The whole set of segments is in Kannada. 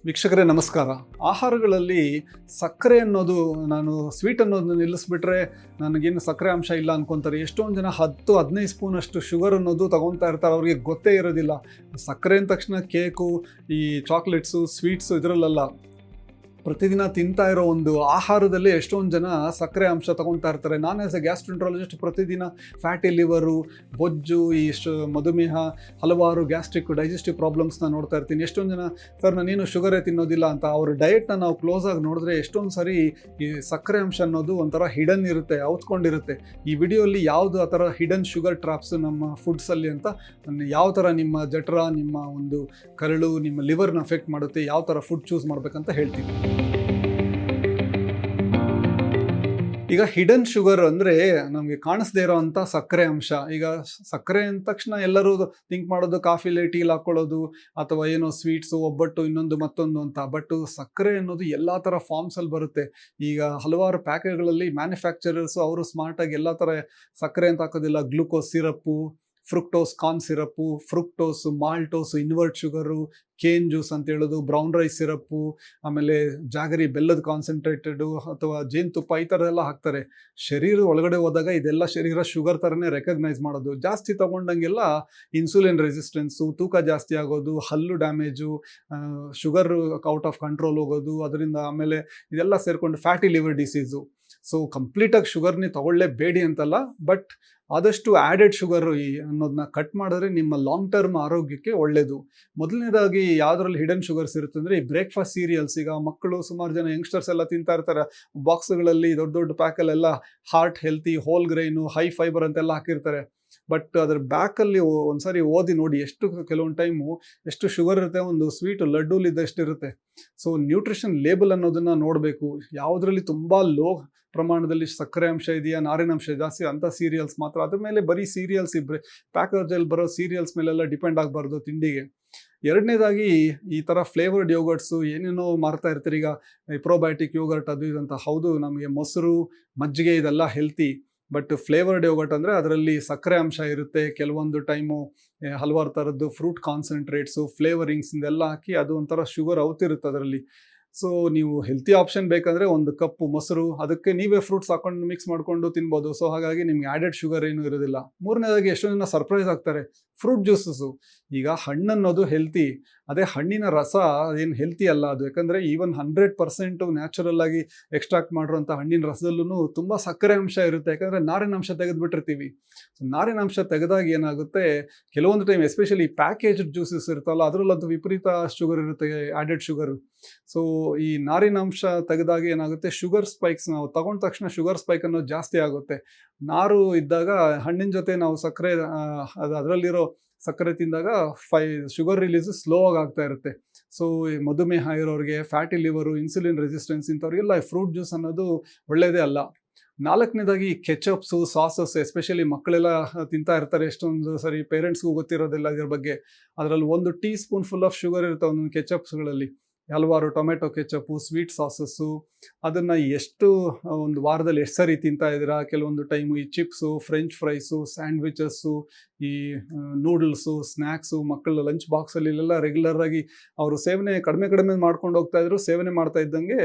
ವೀಕ್ಷಕರೇ ನಮಸ್ಕಾರ. ಆಹಾರಗಳಲ್ಲಿ ಸಕ್ಕರೆ ಅನ್ನೋದು, ನಾನು ಸ್ವೀಟ್ ಅನ್ನೋದನ್ನ ನಿಲ್ಲಿಸ್ಬಿಟ್ರೆ ನನಗೇನು ಸಕ್ಕರೆ ಅಂಶ ಇಲ್ಲ ಅನ್ಕೊತಾರೆ. ಎಷ್ಟೊಂದು ಜನ 10-15 ಸ್ಪೂನಷ್ಟು ಶುಗರ್ ಅನ್ನೋದು ತಗೊತಾ ಇರ್ತಾರೆ, ಅವ್ರಿಗೆ ಗೊತ್ತೇ ಇರೋದಿಲ್ಲ. ಸಕ್ಕರೆ ಅಂದ ತಕ್ಷಣ ಕೇಕು, ಈ ಚಾಕ್ಲೇಟ್ಸು, ಸ್ವೀಟ್ಸು ಇದರಲ್ಲ, ಪ್ರತಿದಿನ ತಿಂತಾ ಇರೋ ಒಂದು ಆಹಾರದಲ್ಲಿ ಎಷ್ಟೊಂದು ಜನ ಸಕ್ಕರೆ ಅಂಶ ತಗೊತಾ ಇರ್ತಾರೆ. ನಾನು ಆ್ಯಸ್ ಎ ಗ್ಯಾಸ್ಟ್ರೆಂಟ್ರಾಲಜಿಸ್ಟ್ ಪ್ರತಿದಿನ ಫ್ಯಾಟಿ ಲಿವರು, ಬೊಜ್ಜು, ಈ ಮಧುಮೇಹ, ಹಲವಾರು ಗ್ಯಾಸ್ಟ್ರಿಕ್ ಡೈಜೆಸ್ಟಿವ್ ಪ್ರಾಬ್ಲಮ್ಸ್ನ ನೋಡ್ತಾ ಇರ್ತೀನಿ. ಎಷ್ಟೊಂದು ಜನ ಸರ್ ನಾನೇನು ಶುಗರೇ ತಿನ್ನೋದಿಲ್ಲ ಅಂತ. ಅವ್ರ ಡಯೆಟ್ನ ನಾವು ಕ್ಲೋಸಾಗಿ ನೋಡಿದ್ರೆ ಎಷ್ಟೊಂದು ಸರಿ ಈ ಸಕ್ಕರೆ ಅಂಶ ಅನ್ನೋದು ಒಂಥರ ಹಿಡನ್ ಇರುತ್ತೆ, ಔತ್ಕೊಂಡಿರುತ್ತೆ. ಈ ವಿಡಿಯೋಲ್ಲಿ ಯಾವುದು ಆ ಥರ ಹಿಡನ್ ಶುಗರ್ ಟ್ರಾಪ್ಸ್ ನಮ್ಮ ಫುಡ್ಸಲ್ಲಿ ಅಂತ, ಯಾವ ಥರ ನಿಮ್ಮ ಜಠರ, ನಿಮ್ಮ ಒಂದು ಕರಳು, ನಿಮ್ಮ ಲಿವರ್ನ ಅಫೆಕ್ಟ್ ಮಾಡುತ್ತೆ, ಯಾವ ಥರ ಫುಡ್ ಚೂಸ್ ಮಾಡಬೇಕಂತ ಹೇಳ್ತೀನಿ. ಈಗ ಹಿಡನ್ ಶುಗರ್ ಅಂದರೆ ನಮಗೆ ಕಾಣಿಸ್ದೇ ಇರೋವಂಥ ಸಕ್ಕರೆ ಅಂಶ. ಈಗ ಸಕ್ಕರೆ ಅಂದ ತಕ್ಷಣ ಎಲ್ಲರೂ ಥಿಂಕ್ ಮಾಡೋದು ಕಾಫಿಲಿ, ಟೀಲ್ ಹಾಕ್ಕೊಳ್ಳೋದು, ಅಥವಾ ಏನೋ ಸ್ವೀಟ್ಸು, ಒಬ್ಬಟ್ಟು, ಇನ್ನೊಂದು ಮತ್ತೊಂದು ಅಂತ. ಬಟ್ ಸಕ್ಕರೆ ಅನ್ನೋದು ಎಲ್ಲ ಥರ ಫಾರ್ಮ್ಸಲ್ಲಿ ಬರುತ್ತೆ. ಈಗ ಹಲವಾರು ಪ್ಯಾಕೆಟ್ಗಳಲ್ಲಿ ಮ್ಯಾನುಫ್ಯಾಕ್ಚರರ್ಸು ಅವರು ಸ್ಮಾರ್ಟಾಗಿ ಎಲ್ಲ ಥರ ಸಕ್ಕರೆ ಅಂತ ಹಾಕೋದಿಲ್ಲ. Glucose syrup, fructose corn syrup, fructose, maltose, invert sugar, cane juice ಅಂತ ಹೇಳೋದು, ಬ್ರೌನ್ ರೈಸ್ ಸಿರಪ್ಪು, ಆಮೇಲೆ ಜಾಗರಿ ಬೆಲ್ಲದ ಕಾನ್ಸಂಟ್ರೇಟೆಡು ಅಥವಾ ಜೇನುತುಪ್ಪ, ಈ ಥರ ಎಲ್ಲ ಹಾಕ್ತಾರೆ. ಶರೀರದ ಒಳಗಡೆ ಹೋದಾಗ ಇದೆಲ್ಲ ಶರೀರ ಶುಗರ್ ಥರನೇ ರೆಕಗ್ನೈಸ್ ಮಾಡೋದು. ಜಾಸ್ತಿ ತೊಗೊಂಡಂಗೆಲ್ಲ ಇನ್ಸುಲಿನ್ ರೆಸಿಸ್ಟೆನ್ಸು, ತೂಕ ಜಾಸ್ತಿ ಆಗೋದು, ಹಲ್ಲು damage, sugar out of control ಹೋಗೋದು, ಅದರಿಂದ ಆಮೇಲೆ ಇದೆಲ್ಲ ಸೇರಿಕೊಂಡು ಫ್ಯಾಟಿ ಲಿವರ್ ಡಿಸೀಸು. ಸೊ ಕಂಪ್ಲೀಟಾಗಿ ಶುಗರ್ನೇ ತೊಗೊಳ್ಳೇಬೇಡಿ ಅಂತಲ್ಲ, ಬಟ್ ಆದಷ್ಟು ಆ್ಯಡೆಡ್ ಶುಗರು ಅನ್ನೋದನ್ನ ಕಟ್ ಮಾಡಿದ್ರೆ ನಿಮ್ಮ ಲಾಂಗ್ ಟರ್ಮ್ ಆರೋಗ್ಯಕ್ಕೆ ಒಳ್ಳೆಯದು. ಮೊದಲನೇದಾಗಿ ಯಾವುದ್ರಲ್ಲಿ ಹಿಡನ್ ಶುಗರ್ಸ್ ಇರುತ್ತೆ ಅಂದರೆ ಈ ಬ್ರೇಕ್ಫಾಸ್ಟ್ ಸೀರಿಯಲ್ಸ್. ಈಗ ಮಕ್ಕಳು, ಸುಮಾರು ಜನ ಯಂಗ್ಸ್ಟರ್ಸ್ ಎಲ್ಲ ತಿಂತಾ ಇರ್ತಾರೆ ಬಾಕ್ಸ್ಗಳಲ್ಲಿ, ದೊಡ್ಡ ದೊಡ್ಡ ಪ್ಯಾಕಲ್ಲೆಲ್ಲ heart healthy, whole grain, high fibre ಅಂತೆಲ್ಲ ಹಾಕಿರ್ತಾರೆ. ಬಟ್ ಅದ್ರ ಬ್ಯಾಕಲ್ಲಿ ಒಂದ್ಸರಿ ಓದಿ ನೋಡಿ, ಕೆಲವೊಂದು ಟೈಮು ಎಷ್ಟು ಶುಗರ್ ಇರುತ್ತೆ, ಒಂದು ಸ್ವೀಟ್ ಲಡ್ಡೂಲಿದ್ದಷ್ಟು ಇರುತ್ತೆ. ಸೊ ನ್ಯೂಟ್ರಿಷನ್ ಲೇಬಲ್ ಅನ್ನೋದನ್ನು ನೋಡಬೇಕು. ಯಾವುದರಲ್ಲಿ ತುಂಬ ಲೋ ಪ್ರಮಾಣದಲ್ಲಿ ಸಕ್ಕರೆ ಅಂಶ ಇದೆಯಾ, ನಾರಿನಾಂಶ ಜಾಸ್ತಿ ಅಂಥ ಸೀರಿಯಲ್ಸ್ ಮಾತ್ರ. ಅದ್ರ ಮೇಲೆ ಬರೀ ಸೀರಿಯಲ್ಸ್ ಪ್ಯಾಕೇಜಲ್ಲಿ ಬರೋ ಸೀರಿಯಲ್ಸ್ ಮೇಲೆಲ್ಲ ಡಿಪೆಂಡ್ ಆಗಬಾರ್ದು ತಿಂಡಿಗೆ. ಎರಡನೇದಾಗಿ ಈ ಥರ ಫ್ಲೇವರ್ಡ್ ಯೋಗರ್ಟ್ಸು ಏನೇನೋ ಮಾರ್ತಾ ಇರ್ತಾರೆ. ಈಗ ಪ್ರೋಬಯೋಟಿಕ್ ಯೋಗರ್ಟ್ ಅದು ಇದಂತ. ಹೌದು, ನಮಗೆ ಮೊಸರು, ಮಜ್ಜಿಗೆ ಇದೆಲ್ಲ ಹೆಲ್ತಿ. ಬಟ್ ಫ್ಲೇವರ್ಡ್ ಯೋಗರ್ಟ್ ಅಂದರೆ ಅದರಲ್ಲಿ ಸಕ್ಕರೆ ಅಂಶ ಇರುತ್ತೆ. ಕೆಲವೊಂದು ಟೈಮು ಹಲವಾರು ಥರದ್ದು ಫ್ರೂಟ್ ಕಾನ್ಸಂಟ್ರೇಟ್ಸು, ಫ್ಲೇವರಿಂಗ್ಸ್ ಇದೆಲ್ಲ ಹಾಕಿ ಅದು ಒಂಥರ ಶುಗರ್ ಔತಿರುತ್ತೆ ಅದರಲ್ಲಿ. ಸೊ ನೀವು ಹೆಲ್ತಿ ಆಪ್ಷನ್ ಬೇಕಂದರೆ ಒಂದು ಕಪ್ಪು ಮೊಸರು, ಅದಕ್ಕೆ ನೀವೇ ಫ್ರೂಟ್ಸ್ ಹಾಕೊಂಡು ಮಿಕ್ಸ್ ಮಾಡಿಕೊಂಡು ತಿನ್ಬೋದು. ಸೊ ಹಾಗಾಗಿ ನಿಮ್ಗೆ ಆ್ಯಡೆಡ್ ಶುಗರ್ ಏನೂ ಇರೋದಿಲ್ಲ. ಮೂರನೇದಾಗಿ ಎಷ್ಟೊಂದು ಜನ ಸರ್ಪ್ರೈಸ್ ಆಗ್ತಾರೆ, ಫ್ರೂಟ್ ಜ್ಯೂಸಸ್ಸು. ಈಗ ಹಣ್ಣನ್ನೋದು ಹೆಲ್ತಿ, ಅದೇ ಹಣ್ಣಿನ ರಸ ಏನು ಹೆಲ್ತಿ ಅಲ್ಲ ಅದು. ಯಾಕಂದರೆ ಈವನ್ 100% ನ್ಯಾಚುರಲ್ ಆಗಿ ಎಕ್ಸ್ಟ್ರಾಕ್ಟ್ ಮಾಡಿರೋಂಥ ಹಣ್ಣಿನ ರಸದಲ್ಲೂ ತುಂಬ ಸಕ್ಕರೆ ಅಂಶ ಇರುತ್ತೆ. ಯಾಕಂದರೆ ನಾರಿನಾಂಶ ತೆಗೆದುಬಿಟ್ಟಿರ್ತೀವಿ. ಸೊ ನಾರಿನಾಂಶ ತೆಗೆದಾಗ ಏನಾಗುತ್ತೆ, ಕೆಲವೊಂದು ಟೈಮ್ ಎಸ್ಪೆಷಲಿ ಪ್ಯಾಕೇಜ್ಡ್ ಜ್ಯೂಸಸ್ ಇರುತ್ತಲ್ಲ, ಅದರಲ್ಲಂತೂ ವಿಪರೀತ ಶುಗರ್ ಇರುತ್ತೆ, ಆ್ಯಡೆಡ್ ಶುಗರು. ಸೊ ಈ ನಾರಿನಾಂಶ ತೆಗೆದಾಗ ಏನಾಗುತ್ತೆ, ಶುಗರ್ ಸ್ಪೈಕ್ಸ್, ನಾವು ತಗೊಂಡ ತಕ್ಷಣ ಶುಗರ್ ಸ್ಪೈಕ್ ಅನ್ನೋದು ಜಾಸ್ತಿ ಆಗುತ್ತೆ. ನಾರು ಇದ್ದಾಗ ಹಣ್ಣಿನ ಜೊತೆ ನಾವು ಸಕ್ಕರೆ, ಅದರಲ್ಲಿರೋ ಸಕ್ಕರೆ ತಿಂದಾಗ ಶುಗರ್ ರಿಲೀಸು ಸ್ಲೋ ಆಗಿ ಆಗ್ತಾ ಇರುತ್ತೆ. ಸೊ ಈ ಮಧುಮೇಹ ಇರೋರಿಗೆ, ಫ್ಯಾಟಿ ಲಿವರು, ಇನ್ಸುಲಿನ್ ರೆಸಿಸ್ಟೆನ್ಸ್ ಇಂಥವ್ರಿಗೆಲ್ಲ ಫ್ರೂಟ್ ಜ್ಯೂಸ್ ಅನ್ನೋದು ಒಳ್ಳೆಯದೇ ಅಲ್ಲ. ನಾಲ್ಕನೇದಾಗಿ ಕೆಚಪ್ಸು, ಸಾಸಸ್, ಎಸ್ಪೆಷಲಿ ಮಕ್ಕಳೆಲ್ಲ ತಿಂತಾ ಇರ್ತಾರೆ. ಎಷ್ಟೊಂದು ಸರಿ ಪೇರೆಂಟ್ಸ್ಗೂ ಗೊತ್ತಿರೋದಿಲ್ಲ ಇದ್ರ ಬಗ್ಗೆ. ಅದರಲ್ಲಿ 1 tea spoon full of sugar ಇರುತ್ತೆ ಒಂದೊಂದು ಕೆಚಪ್ಸ್ಗಳಲ್ಲಿ. ಹಲವಾರು ಟೊಮೆಟೊ ಕೆಚಪ್ಪು, ಸ್ವೀಟ್ ಸಾಸಸ್ಸು, ಅದನ್ನು ಒಂದು ವಾರದಲ್ಲಿ ಎಷ್ಟು ಸರಿ ತಿಂತಾ ಇದ್ದೀರಾ. ಕೆಲವೊಂದು ಟೈಮು ಈ ಚಿಪ್ಸು, ಫ್ರೆಂಚ್ ಫ್ರೈಸು, ಸ್ಯಾಂಡ್ವಿಚಸ್ಸು, ಈ ನೂಡಲ್ಸು, ಸ್ನ್ಯಾಕ್ಸು, ಮಕ್ಕಳ ಲಂಚ್ ಬಾಕ್ಸಲ್ಲಿ ಇಲ್ಲೆಲ್ಲ ರೆಗ್ಯುಲರಾಗಿ ಅವರು ಸೇವನೆ ಕಡಿಮೆ ಮಾಡ್ಕೊಂಡು ಹೋಗ್ತಾಯಿದ್ರು. ಸೇವನೆ ಮಾಡ್ತಾ ಇದ್ದಂಗೆ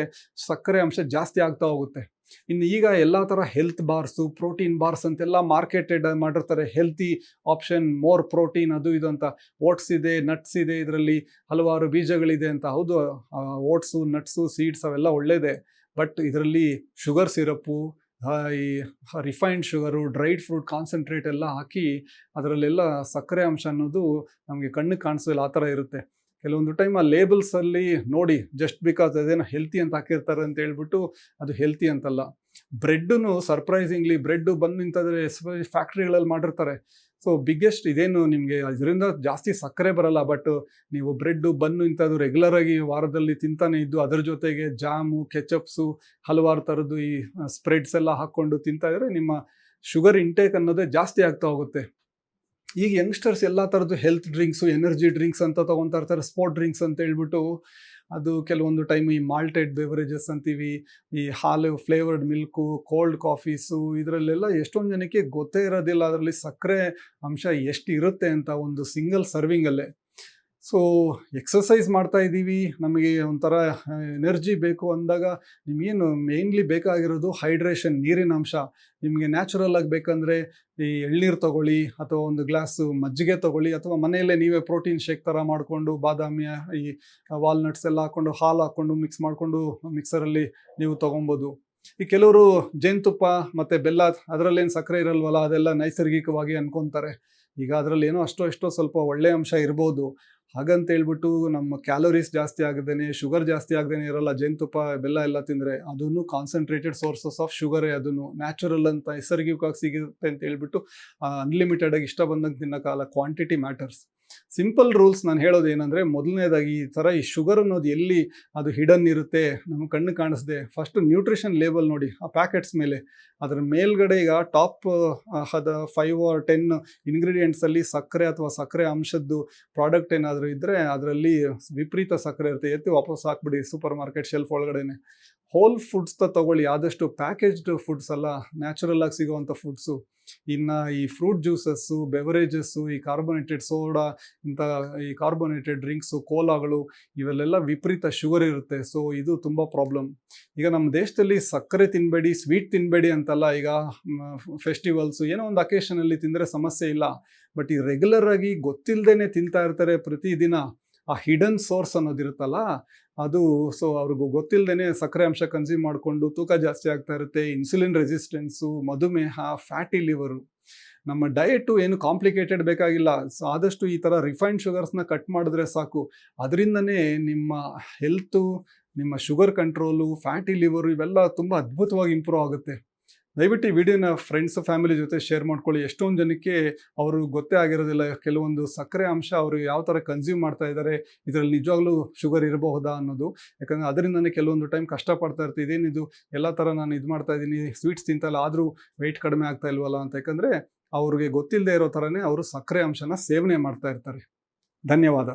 ಸಕ್ಕರೆ ಅಂಶ ಜಾಸ್ತಿ ಆಗ್ತಾ ಹೋಗುತ್ತೆ. ಇನ್ನು ಈಗ ಎಲ್ಲ ಥರ ಹೆಲ್ತ್ ಬಾರ್ಸು, ಪ್ರೋಟೀನ್ ಬಾರ್ಸ್ ಅಂತೆಲ್ಲ ಮಾರ್ಕೆಟೆಡ್ ಮಾಡಿರ್ತಾರೆ. ಹೆಲ್ತಿ ಆಪ್ಷನ್, ಮೋರ್ ಪ್ರೋಟೀನ್, ಅದು ಇದು ಅಂತ. ಓಟ್ಸ್ ಇದೆ, ನಟ್ಸ್ ಇದೆ, ಇದರಲ್ಲಿ ಹಲವಾರು ಬೀಜಗಳಿದೆ ಅಂತ. ಹೌದು, ಓಟ್ಸು, ನಟ್ಸು, ಸೀಡ್ಸ್ ಅವೆಲ್ಲ ಒಳ್ಳೆಯದೇ. ಬಟ್ ಇದರಲ್ಲಿ ಶುಗರ್ ಸಿರಪ್ಪು, ಈ refined sugar, dried fruit concentrate ಎಲ್ಲ ಹಾಕಿ ಅದರಲ್ಲೆಲ್ಲ ಸಕ್ಕರೆ ಅಂಶ ಅನ್ನೋದು ನಮಗೆ ಕಣ್ಣಿಗೆ ಕಾಣಿಸೋದಿಲ್ಲ, ಆ ಥರ ಇರುತ್ತೆ. ಕೆಲವೊಂದು ಟೈಮ್ ಆ ಲೇಬಲ್ಸಲ್ಲಿ ನೋಡಿ, ಜಸ್ಟ್ ಬಿಕಾಸ್ ಅದೇನೋ ಹೆಲ್ತಿ ಅಂತ ಹಾಕಿರ್ತಾರೆ ಅಂತ ಹೇಳ್ಬಿಟ್ಟು ಅದು ಹೆಲ್ತಿ ಅಂತಲ್ಲ. ಬ್ರೆಡ್ಡೂ ಸರ್ಪ್ರೈಸಿಂಗ್ಲಿ, ಬ್ರೆಡ್ಡು ಬಂದು ನಿಂತಾದರೆ ಫ್ಯಾಕ್ಟ್ರಿಗಳಲ್ಲಿ ಮಾಡಿರ್ತಾರೆ. ಸೊ ಬಿಗ್ಗೆಸ್ಟ್ ಇದೇನು ನಿಮಗೆ ಇದರಿಂದ ಜಾಸ್ತಿ ಸಕ್ಕರೆ ಬರಲ್ಲ. ಬಟ್ ನೀವು ಬ್ರೆಡ್ಡು, ಬನ್ನು ಇಂಥದ್ದು ರೆಗ್ಯುಲರಾಗಿ ವಾರದಲ್ಲಿ ತಿಂತಾನೆ ಇದ್ದು, ಅದರ ಜೊತೆಗೆ ಜಾಮು, ಕೆಚಪ್ಸು, ಹಲವಾರು ಥರದ್ದು ಈ ಸ್ಪ್ರೆಡ್ಸ್ ಎಲ್ಲ ಹಾಕ್ಕೊಂಡು ತಿಂತಾ ಇದ್ದರೆ ನಿಮ್ಮ ಶುಗರ್ ಇಂಟೇಕ್ ಅನ್ನೋದೇ ಜಾಸ್ತಿ ಆಗ್ತಾ ಹೋಗುತ್ತೆ. ಈಗ ಯಂಗ್ಸ್ಟರ್ಸ್ ಎಲ್ಲ ಥರದ್ದು ಹೆಲ್ತ್ ಡ್ರಿಂಕ್ಸು, ಎನರ್ಜಿ ಡ್ರಿಂಕ್ಸ್ ಅಂತ ತೊಗೊತಾ ಇರ್ತಾರೆ, ಸ್ಪೋರ್ಟ್ ಡ್ರಿಂಕ್ಸ್ ಅಂತ ಹೇಳ್ಬಿಟ್ಟು. ಅದು ಕೆಲವೊಂದು ಟೈಮ್ ಈ ಮಾಲ್ಟೆಡ್ ಬೆವರೇಜಸ್ ಅಂತೀವಿ, ಈ ಹಾಲು, ಫ್ಲೇವರ್ಡ್ ಮಿಲ್ಕು, ಕೋಲ್ಡ್ ಕಾಫೀಸು, ಇದರಲ್ಲೆಲ್ಲ ಎಷ್ಟೊಂದು ಜನಕ್ಕೆ ಗೊತ್ತೇ ಇರೋದಿಲ್ಲ ಅದರಲ್ಲಿ ಸಕ್ಕರೆ ಅಂಶ ಎಷ್ಟು ಇರುತ್ತೆ ಅಂತ ಒಂದು ಸಿಂಗಲ್ ಸರ್ವಿಂಗಲ್ಲೇ. ಸೊ ಎಕ್ಸಸೈಸ್ ಮಾಡ್ತಾ ಇದ್ದೀವಿ, ನಮಗೆ ಒಂಥರ ಎನರ್ಜಿ ಬೇಕು ಅಂದಾಗ ನಿಮಗೇನು ಮೇಯ್ನ್ಲಿ ಬೇಕಾಗಿರೋದು ಹೈಡ್ರೇಷನ್, ನೀರಿನ ಅಂಶ. ನಿಮಗೆ ನ್ಯಾಚುರಲ್ ಆಗಿ ಬೇಕಂದರೆ ಈ ಎಳ್ನೀರು ತಗೊಳ್ಳಿ, ಅಥವಾ ಒಂದು ಗ್ಲಾಸು ಮಜ್ಜಿಗೆ ತಗೊಳ್ಳಿ, ಅಥವಾ ಮನೆಯಲ್ಲೇ ನೀವೇ ಪ್ರೋಟೀನ್ ಶೇಕ್ ಥರ ಮಾಡಿಕೊಂಡು ಬಾದಾಮಿ, ಈ ವಾಲ್ನಟ್ಸ್ ಎಲ್ಲ ಹಾಕ್ಕೊಂಡು ಹಾಲು ಹಾಕ್ಕೊಂಡು ಮಿಕ್ಸ್ ಮಾಡಿಕೊಂಡು ಮಿಕ್ಸರಲ್ಲಿ ನೀವು ತೊಗೊಬೋದು. ಈ ಕೆಲವರು ಜೇನುತುಪ್ಪ ಮತ್ತು ಬೆಲ್ಲ, ಅದರಲ್ಲೇನು ಸಕ್ಕರೆ ಇರಲ್ವಲ್ಲ, ಅದೆಲ್ಲ ನೈಸರ್ಗಿಕವಾಗಿ ಅನ್ಕೊತಾರೆ. ಈಗ ಅದರಲ್ಲಿ ಏನೋ ಎಷ್ಟೋ ಸ್ವಲ್ಪ ಒಳ್ಳೆಯ ಅಂಶ ಇರ್ಬೋದು. ಹಾಗಂತ ಹೇಳ್ಬಿಟ್ಟು ನಮ್ಮ ಕ್ಯಾಲೋರೀಸ್ ಜಾಸ್ತಿ ಆಗದೇನೆ, ಶುಗರ್ ಜಾಸ್ತಿ ಆಗದೇನೆ ಇರಲ್ಲ. ಜೇನುತುಪ್ಪ ಬೆಲ್ಲ ಎಲ್ಲ ತಿಂದರೆ ಅದನ್ನು ಕಾನ್ಸಂಟ್ರೇಟೆಡ್ ಸೋರ್ಸಸ್ ಆಫ್ ಶುಗರೇ, ಅದನ್ನು ನ್ಯಾಚುರಲ್ ಅಂತ ನೈಸರ್ಗಿಕವಾಗಿ ಸಿಗುತ್ತೆ ಅಂತ ಹೇಳ್ಬಿಟ್ಟು ಅನ್ಲಿಮಿಟೆಡ್ ಆಗಿ ಇಷ್ಟ ಬಂದಂಗೆ ತಿನ್ನೋಕ್ಕಾಗಲ್ಲ. Quantity matters. ಸಿಂಪಲ್ ರೂಲ್ಸ್ ನಾನು ಹೇಳೋದು ಏನಂದರೆ, ಮೊದಲನೇದಾಗಿ ಈ ಥರ ಈ ಶುಗರ್ ಅನ್ನೋದು ಎಲ್ಲಿ ಅದು ಹಿಡನ್ ಇರುತ್ತೆ, ನಮ್ಮ ಕಣ್ಣು ಕಾಣಿಸ್ದೆ, ಫಸ್ಟ್ ನ್ಯೂಟ್ರಿಷನ್ ಲೇಬಲ್ ನೋಡಿ ಆ ಪ್ಯಾಕೆಟ್ಸ್ ಮೇಲೆ. ಅದರ ಮೇಲ್ಗಡೆ ಈಗ ಟಾಪ್ 5 or 10 ಇಂಗ್ರೀಡಿಯೆಂಟ್ಸಲ್ಲಿ ಸಕ್ಕರೆ ಅಥವಾ ಸಕ್ಕರೆ ಅಂಶದ್ದು ಪ್ರಾಡಕ್ಟ್ ಏನಾದರೂ ಇದ್ದರೆ ಅದರಲ್ಲಿ ವಿಪರೀತ ಸಕ್ಕರೆ ಇರುತ್ತೆ. ಎತ್ತಿ ವಾಪಸ್ ಹಾಕ್ಬಿಡಿ ಸೂಪರ್ ಮಾರ್ಕೆಟ್ ಶೆಲ್ಫ್ ಒಳಗಡೆನೆ. ಹೋಲ್ ಫುಡ್ಸ್ ತಗೊಳ್ಳಿ, ಆದಷ್ಟು ಪ್ಯಾಕೇಜ್ಡ್ ಫುಡ್ಸ್ ಅಲ್ಲ, ನ್ಯಾಚುರಲ್ ಆಗಿ ಸಿಗೋವಂಥ ಫುಡ್ಸು. ಇನ್ನು ಈ ಫ್ರೂಟ್ ಜ್ಯೂಸಸ್ಸು, ಬೆವರೇಜಸ್ಸು, ಈ ಕಾರ್ಬೋನೇಟೆಡ್ ಸೋಡಾ, ಇಂಥ ಈ ಕಾರ್ಬೋನೇಟೆಡ್ ಡ್ರಿಂಕ್ಸು, ಕೋಲಾಗಳು, ಇವೆಲ್ಲ ವಿಪರೀತ ಶುಗರ್ ಇರುತ್ತೆ. ಸೊ ಇದು ತುಂಬ ಪ್ರಾಬ್ಲಮ್. ಈಗ ನಮ್ಮ ದೇಶದಲ್ಲಿ ಸಕ್ಕರೆ ತಿನ್ನಬೇಡಿ, ಸ್ವೀಟ್ ತಿನ್ನಬೇಡಿ ಅಂತಲ್ಲ. ಈಗ ಫೆಸ್ಟಿವಲ್ಸು, ಏನೋ ಒಂದು ಅಕೇಶನಲ್ಲಿ ತಿಂದರೆ ಸಮಸ್ಯೆ ಇಲ್ಲ. ಬಟ್ ಈ ರೆಗ್ಯುಲರ್ ಆಗಿ ಗೊತ್ತಿಲ್ಲದೇ ತಿಂತಾ ಇರ್ತಾರೆ ಪ್ರತಿದಿನ. ಆ ಹಿಡನ್ ಸೋರ್ಸ್ ಅನ್ನೋದಿರುತ್ತಲ್ಲ ಅದು, ಸೊ ಅವ್ರಿಗೂ ಗೊತ್ತಿಲ್ಲದೇ ಸಕ್ಕರೆ ಅಂಶ ಕನ್ಸ್ಯೂಮ್ ಮಾಡಿಕೊಂಡು ತೂಕ ಜಾಸ್ತಿ ಆಗ್ತಾ ಇರುತ್ತೆ. ಇನ್ಸುಲಿನ್ ರೆಸಿಸ್ಟೆನ್ಸು, ಮಧುಮೇಹ, ಫ್ಯಾಟಿ ಲಿವರು. ನಮ್ಮ ಡಯಟು ಏನು ಕಾಂಪ್ಲಿಕೇಟೆಡ್ ಬೇಕಾಗಿಲ್ಲ. ಸೊ ಆದಷ್ಟು ಈ ಥರ ರಿಫೈನ್ಡ್ ಶುಗರ್ಸ್ನ ಕಟ್ ಮಾಡಿದ್ರೆ ಸಾಕು. ಅದರಿಂದನೇ ನಿಮ್ಮ ಹೆಲ್ತು, ನಿಮ್ಮ ಶುಗರ್ ಕಂಟ್ರೋಲು, ಫ್ಯಾಟಿ ಲಿವರು ಇವೆಲ್ಲ ತುಂಬ ಅದ್ಭುತವಾಗಿ ಇಂಪ್ರೂವ್ ಆಗುತ್ತೆ. ದಯವಿಟ್ಟು ಈ ವಿಡಿಯೋನ ಫ್ರೆಂಡ್ಸ್ ಫ್ಯಾಮಿಲಿ ಜೊತೆ ಶೇರ್ ಮಾಡ್ಕೊಳ್ಳಿ. ಎಷ್ಟೊಂದು ಜನಕ್ಕೆ ಅವರು ಗೊತ್ತೇ ಆಗಿರೋದಿಲ್ಲ ಕೆಲವೊಂದು ಸಕ್ಕರೆ ಅಂಶ ಅವರು ಯಾವ ಥರ ಕನ್ಸ್ಯೂಮ್ ಮಾಡ್ತಾ ಇದ್ದಾರೆ, ಇದರಲ್ಲಿ ನಿಜವಾಗ್ಲೂ ಶುಗರ್ ಇರಬಹುದಾ ಅನ್ನೋದು. ಯಾಕಂದರೆ ಅದರಿಂದನೇ ಕೆಲವೊಂದು ಟೈಮ್ ಕಷ್ಟಪಡ್ತಾ ಇರ್ತೀವಿ, ಇದೇನಿದು ಎಲ್ಲ ಥರ ನಾನು ಇದು ಮಾಡ್ತಾ ಇದ್ದೀನಿ, ಸ್ವೀಟ್ಸ್ ತಿಂತಲ್ಲ ಆದರೂ ವೆಯ್ಟ್ ಕಡಿಮೆ ಆಗ್ತಾ ಇಲ್ವಲ್ಲ ಅಂತ. ಯಾಕಂದರೆ ಅವ್ರಿಗೆ ಗೊತ್ತಿಲ್ಲದೆ ಇರೋ ಥರನೇ ಅವರು ಸಕ್ಕರೆ ಅಂಶನ ಸೇವನೆ ಮಾಡ್ತಾ ಇರ್ತಾರೆ. ಧನ್ಯವಾದ.